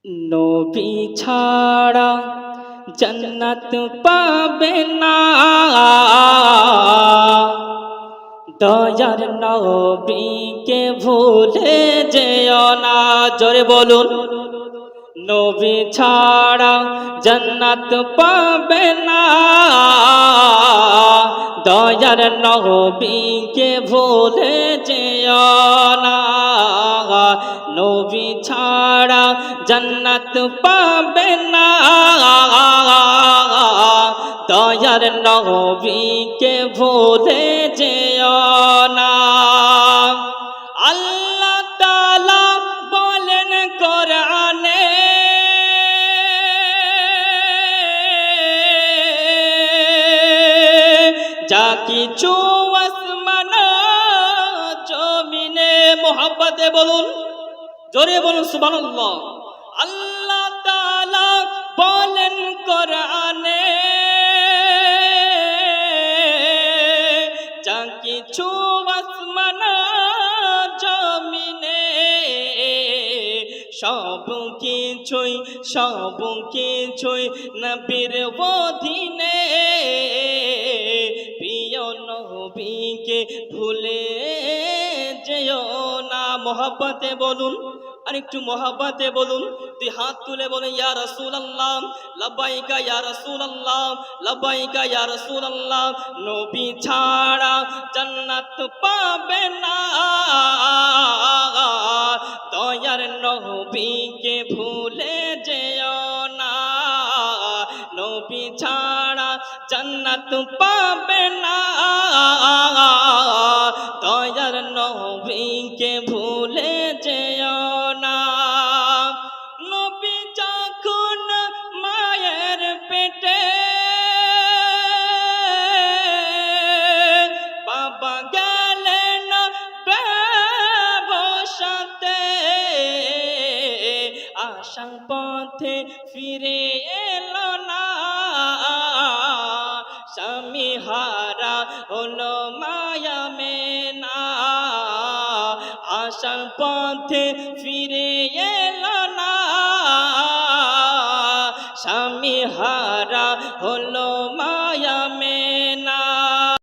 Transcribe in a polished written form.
নবী ছাড়া জান্নাত পাবে না, দয়ার নবীকে ভুলে যেও না। জোরে বলুন, নবী ছাড়া জান্নাত পাবে না, দয়ার নবীকে ভুলে যেও না। নবী ছাড়া জান্নাত পাবে না, দয়ার নবীকে ভুলে যেও না। আল্লাহ তাআলা বলেন কোরআনে, যা কিছু আসমান জমিনে, মোহাব্বতে বলুন, জোরে বলুন সুবহানাল্লাহ। আল্লাহ তাআলা বলেন কোরআনে, যা কিছু আসমান জমিনে, সব কিছুই নবীর অধীনে। প্রিয় নবীকে ভুলে যেও না। মোহাব্বতে বলুন, আর একটু মোহাব্বতে বলুন, দুই হাত তুলে বলুন, ইয়া রাসূলুল্লাহ লাব্বাইকা ইয়া রাসূলুল্লাহ লাব্বাইকা ইয়া রাসূলুল্লাহ। নবী ছাড়া জান্নাত পাবে না, দয়ার নবীকে ভুলে যেও না। নবী ছাড়া জান্নাত পাবে না, দয়ার নবীকে ভুলে যেও না। নবী যখন মায়ের পেটে, বাবা গেলেন ব্যবসাতে, আসার পথে ফিরে এলো না, স্বামী হারা হলো মায়া মেনা। আসার পথে ফিরে এলো না, স্বামী হারা হলো